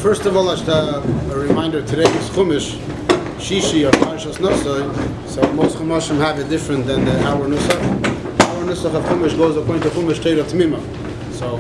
First of all, a reminder, today is Chumash, Shishi, or Parshas Nosai, so most Chumashim have it different than our Nusach. Our Nusach of Chumash goes according to Chumash Teira Tmima. So,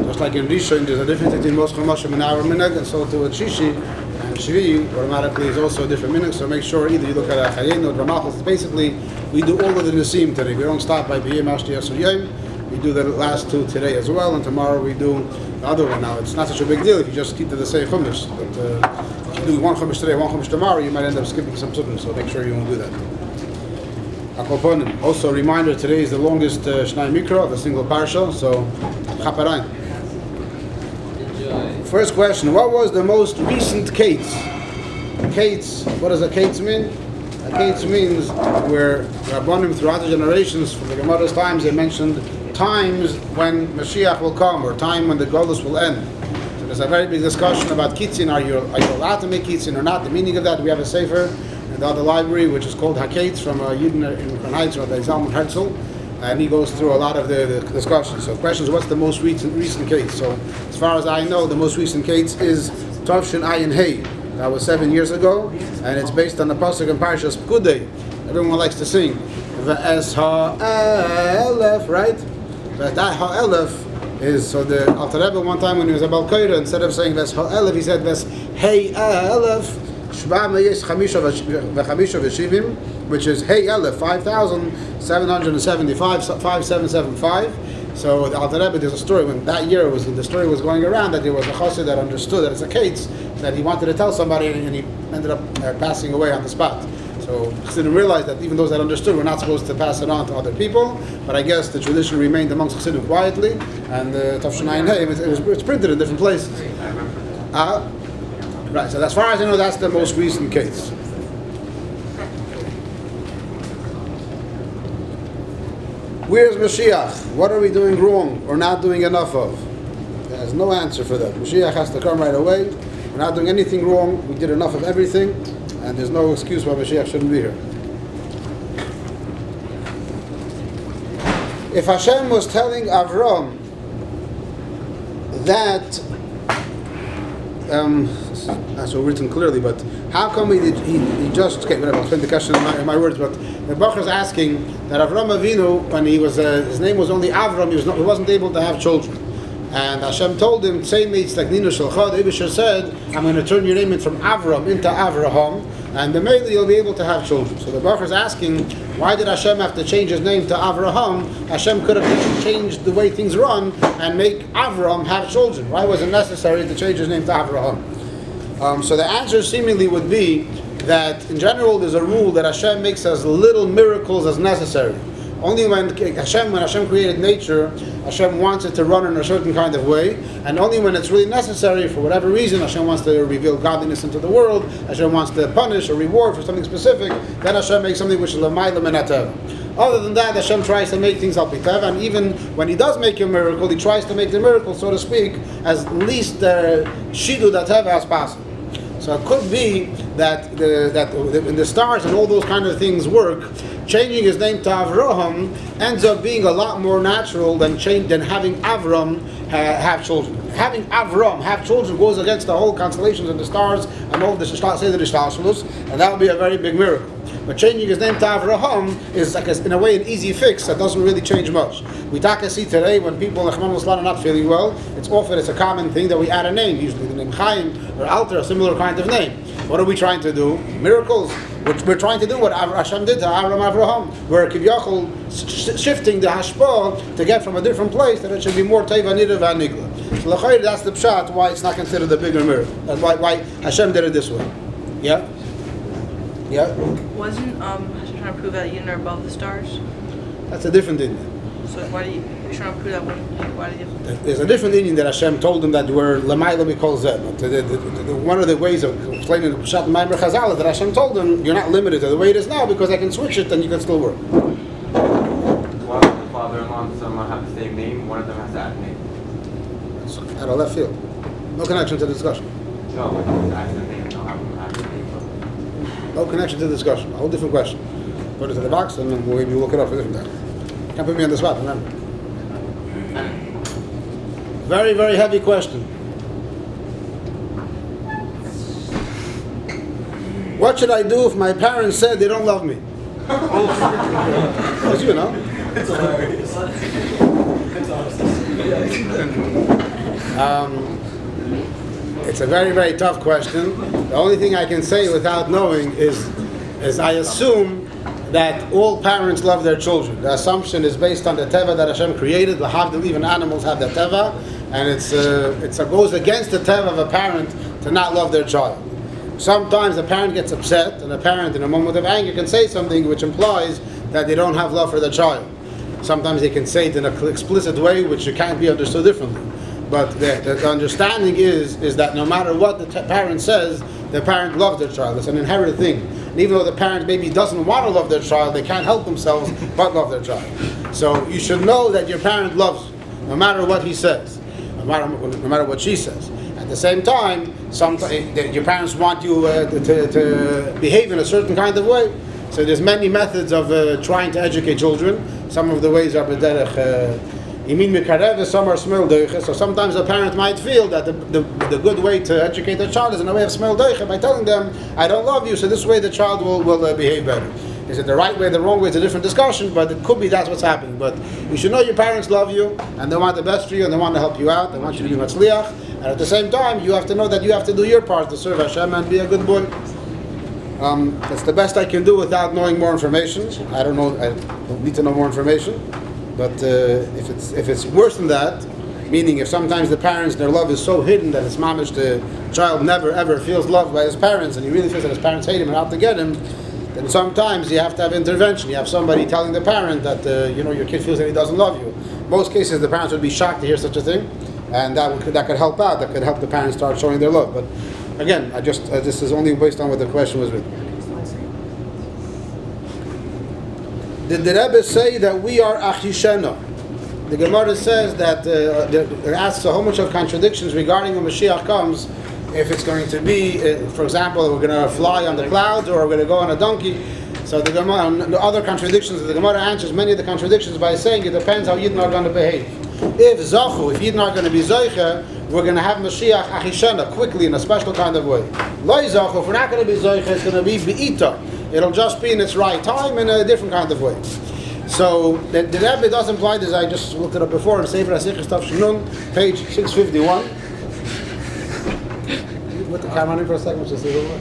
just like in Rishon, there's a difference between most Chumashim and our Minhag, and so to a Shishi and Shvi, automatically is also a different Minhag, so make sure either you look at Achayenu or Ramachos. Basically, we do all of the Nisim today. We don't stop by B'yem Ashti Yasur Yom. We do the last two today as well, and tomorrow we do the other one. Now, it's not such a big deal if you just keep to the same Chumash. But if you do one Chumash today, one Chumash tomorrow, you might end up skipping some Sukkim, so make sure you won't do that. Also, a reminder, today is the longest Shnai Mikra of a single Parsha, so Chaparain. First question, what was the most recent Kates? Kates, what does a Kates mean? A Kates means where Rabbanim throughout the generations, from the Gemara's times, they mentioned times when Mashiach will come, or time when the Golus will end. So there's a very big discussion about Kitzin. Are you allowed to make Kitzin or not? The meaning of that, we have a Sefer in the other library, which is called Hakates, from a Yidin in Crown Heights, Rabbi Zalman Herzl, and he goes through a lot of the discussions. So the question is, what's the most recent Kates? So as far as I know, the most recent Kates is Tavshin Ayin Hey. That was 7 years ago, and it's based on the Pasuk in Parshas Pekudei. Everyone likes to sing V'es ha'elef, right? But that ha'elef is, so the Alter Rebbe one time when he was a Balkoira, instead of saying V'es ha'elef, he said V'es hey elef shva me'yesh chamisha v'shivim, which is hey elef, 5,775, 5775. So the Alter Rebbe, there's a story when that year the story was going around that there was a chassid that understood that it's a kates that he wanted to tell somebody, and he ended up passing away on the spot. So Chassidim realized that even those that understood were not supposed to pass it on to other people, but I guess the tradition remained amongst Chassidim quietly, and Tavshin Ayin Hey, it's printed in different places. Right, so as far as I know, that's the most recent case. Where's Mashiach? What are we doing wrong or not doing enough of? There's no answer for that. Mashiach has to come right away. We're not doing anything wrong. We did enough of everything, and there's no excuse why Mashiach shouldn't be here. If Hashem was telling Avram that, that's not written clearly, but how come he just, okay, whatever, I'll spend the question in my words, but the Bachar is asking that Avram Avinu, when he was, his name was only Avram, he wasn't able to have children. And Hashem told him, say mates like Nino Shalchad, Ibishar said, I'm going to turn your name from Avram into Avraham, and the mainly you'll be able to have children. So the Bachar is asking, why did Hashem have to change his name to Avraham? Hashem could have changed the way things run and make Avram have children. Why was it necessary to change his name to Avraham? So the answer seemingly would be that in general there's a rule that Hashem makes as little miracles as necessary. Only when Hashem created nature, Hashem wants it to run in a certain kind of way, and only when it's really necessary, for whatever reason, Hashem wants to reveal godliness into the world, Hashem wants to punish or reward for something specific, then Hashem makes something which is l'mayla min hateva. Other than that, Hashem tries to make things al pi teva, and even when He does make a miracle, He tries to make the miracle, so to speak, as least shidud hateva as possible. So it could be that in the stars and all those kind of things work, changing his name to Avraham ends up being a lot more natural than having Avram have children. Having Avram have children goes against the whole constellations and the stars and all the Shtashulus, and that would be a very big miracle. But changing his name to Avraham is like in a way an easy fix that doesn't really change much. We see today when people are not feeling well, it's a common thing that we add a name, usually the name Chaim or Alter, a similar kind of name. What are we trying to do? Miracles. We're trying to do what Hashem did to Avram Avraham. We're Kivyachol shifting the hashpah to get from a different place that it should be more Teva Nidav and Nigla. So that's the pshat why it's not considered a bigger miracle. That's why Hashem did it this way. Yeah? Yeah? Wasn't Hashem trying to prove that you are above the stars? That's a different Indian. So why do you trying to prove that? Why do you? There's a different Indian that Hashem told him that we're Lamayla Mikol Zeh. One of the ways of explaining the Pshat Maimer Chazal is that Hashem told him you're not limited to the way it is now because I can switch it and you can still work. Why would the father-in-law and son have the same name? One of them has to add a name. It's out of left field. No connection to the discussion. No, but he's adding the name. I'll have him add the name. No connection to the discussion. A whole different question. Put it to the box and then we'll look it up for a different time. Can't put me on the spot, remember. Very, very heavy question. What should I do if my parents said they don't love me? Because you know. It's hilarious. It's awesome. It's a very, very tough question. The only thing I can say without knowing is I assume that all parents love their children. The assumption is based on the teva that Hashem created. The havdil, even animals have the teva, and it goes against the teva of a parent to not love their child. Sometimes a parent gets upset, and a parent in a moment of anger can say something which implies that they don't have love for the child. Sometimes they can say it in an explicit way which can't be understood differently. But the understanding is that no matter what the parent says, the parent loves their child. It's an inherent thing. And even though the parent maybe doesn't want to love their child, they can't help themselves but love their child. So you should know that your parent loves you, no matter what he says, no matter what she says. At the same time, sometimes your parents want you to behave in a certain kind of way. So there's many methods of trying to educate children. Some of the ways are b'derech yimin mikarev, some are smel doiche. So sometimes a parent might feel that the good way to educate their child is in a way of smel doiche, by telling them, I don't love you, so this way the child will behave better. Is it the right way, the wrong way? It's a different discussion, but it could be that's what's happening. But you should know your parents love you, and they want the best for you, and they want to help you out. They want you to be matzliach. And at the same time, you have to know that you have to do your part to serve Hashem and be a good boy. That's the best I can do without knowing more information. I don't know. I don't need to know more information. But if it's worse than that, meaning if sometimes the parents, their love is so hidden that it's mamish, the child never ever feels loved by his parents, and he really feels that his parents hate him and out to get him, then sometimes you have to have intervention. You have somebody telling the parent that your kid feels that he doesn't love you. Most cases, the parents would be shocked to hear such a thing, and that could help out. That could help the parents start showing their love. But again, this is only based on what the question was written. Did the Rebbe say that we are achishena? The Gemara says that it asks a whole bunch of contradictions regarding when Mashiach comes. If it's going to be, for example, we're going to fly on the clouds, or we're going to go on a donkey. So the Gemara, the other contradictions, the Gemara answers many of the contradictions by saying it depends how Yidden are going to behave. If Yidden are going to be Zoiche, we're going to have Mashiach achishena quickly in a special kind of way. Loi Zachu, if we're not going to be Zoiche, it's going to be Be'ita. It'll just be in its right time in a different kind of way. So the Rebbe does imply this. I just looked it up before in Sefer HaSichos Tav Shinun, page 651. Put the camera on for a second, just a little bit.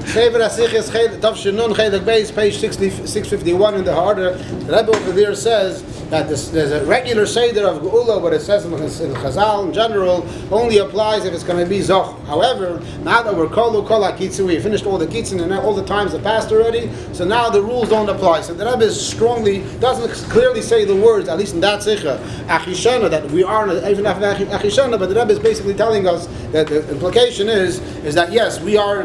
Sefer HaSichos Tav Shinun, Chelik Beis, page 651 in the Harder. The Rebbe over there says that there's a regular Seder of Geula, what it says in Chazal in general, only applies if it's going to be Zoch. However, now that we're Kol HaKitzin, we finished all the Kitzin and all the times that passed already, so now the rules don't apply. So the Rebbe doesn't clearly say the words, at least in that Sikha, Achishana, that we are even after Achishana, but the Rebbe is basically telling us that the implication is that yes, we are,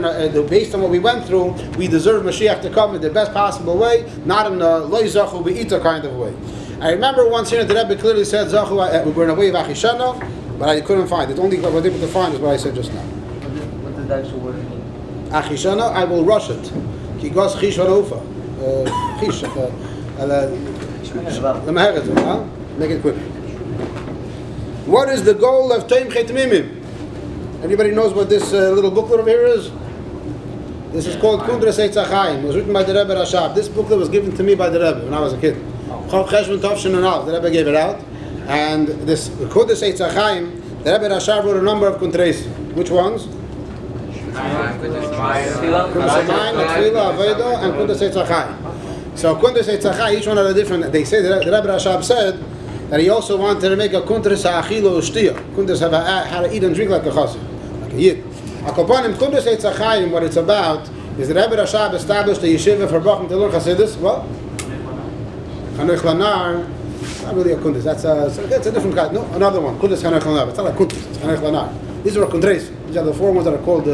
based on what we went through, we deserve Mashiach to come in the best possible way, not in a Loi Zachu Be'ita kind of way. I remember once here the Rebbe clearly said Zachu, we're in a way of Achishana, but I couldn't find it. Only what I was able to find is what I said just now. What does the actual word mean? Achishana, I will rush it. Ki gos chish varofa. Chish. Make it quick. What is the goal of Toim Chet Mimim? Anybody knows what this little booklet over here is? This is called Kundras Eitz HaChaim. It was written by the Rebbe Rashab. This booklet was given to me by the Rebbe when I was a kid. Chav Cheshvan Tovshin and Al. The Rebbe gave it out. And this Kundras Eitz HaChaim, the Rebbe Rashab wrote a number of Kundres. Which ones? Kundras Hamayim, Tefillah, Aveda, and Kundras Eitz HaChaim. So Kundras Eitz HaChaim, each one had a different. They say the Rebbe Rashab said that he also wanted to make a Kundras HaAchilo Ushtiya. Kundras how to eat and drink like a chassid, like a yid. Akopanim Kundras Eitz HaChaim, what it's about is that Rebbe Rashab established a yeshiva for Bachim to learn Chassidus. Well, Chanech Lanar, not really a Kundras. That's a different kind. No, another one. Kundras Chanech Lanar. It's not like Kundras. It's Chanech Lanar. These are Kundres. These are the four ones that are called.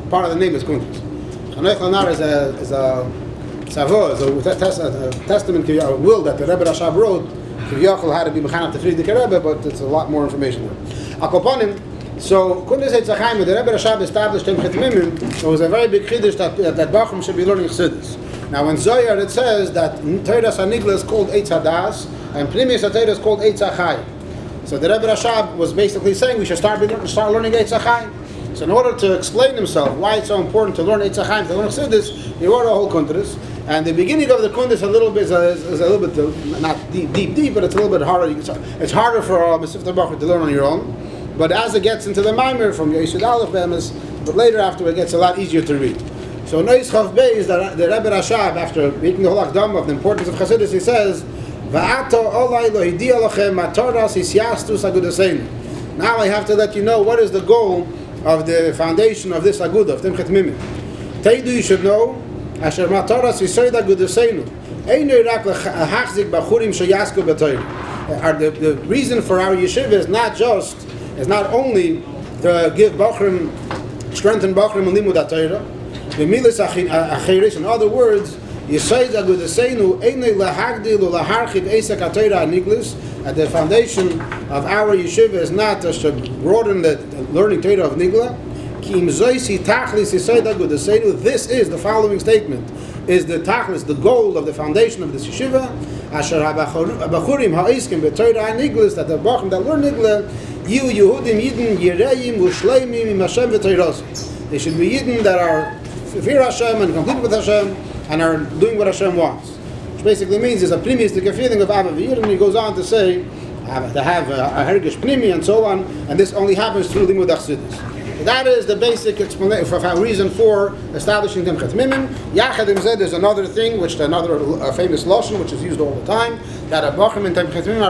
Part of the name is Kundras. Chanech Lanar is a savo, is a testament to a will that the Rebbe Rashab wrote. Kiviyachol had to be mechanat to Friedrich Rebbe, but it's a lot more information there. Akopanim. So Kundras Eitz HaChaim, when the Rebbe Rashab established Toim Chet Mimim, it was a very big chiddush that Bachum should be learning Chassidus. Now in Zohar it says that Teiras HaNigla is called Eitz Hadas, and Primis HaTeira is called Eitz HaChaim. So the Rebbe Rashab was basically saying we should start learning Eitz HaChaim. So in order to explain himself why it's so important to learn Eitz Chaim, to learn Chassidus, he wrote a whole Kundus. And the beginning of the Kundus is a little bit not deep, but it's a little bit harder. It's harder for a Mesivta Bachar to learn on your own. But as it gets into the Maimer from Yeshud Aleph Bemis, but later after it gets a lot easier to read. So Nois Chav Beis, the Rebbe Rashab, after making the whole Akdam of the importance of Chassidus, he says, Va'ato olai lo hidiya lachem matoras hisyastus agudaseinu. Now I have to let you know what is the goal of the foundation of this Agudah, of Timchet Mimim. Teidu, you should know, Asher matoras hisoid agudaseinu. Einu rak lehachzik bachurim sheyasku b'toyim. The reason for our yeshiva is not only to give Bachrim, strengthen Bachrim and Limud HaTorah, in other words, at the foundation of our yeshiva is not to broaden the learning Torah of Nigla. This is the following statement, is the tachlis, the goal of the foundation of this yeshiva. That the Bachrim that learn Nigla, they should be Yidden that are fear Hashem and complete with Hashem and are doing what Hashem wants. Which basically means there's a primistic feeling of Ava V'yir, and he goes on to say to have a Hergish Pnimi and so on, and this only happens through Limud Chassidus. That is the basic explanation for reason for establishing Timchet Mimim. Yachad Zed is another thing, which another famous lashon which is used all the time, that a Bachrim and Timchet Mimim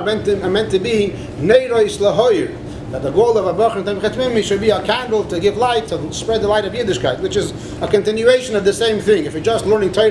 are meant to be Neiros Lahoyer. That the goal of a Bachar and Timchet Mimim should be a candle to give light, to spread the light of Yiddishkeit, which is a continuation of the same thing. If you're just learning Torah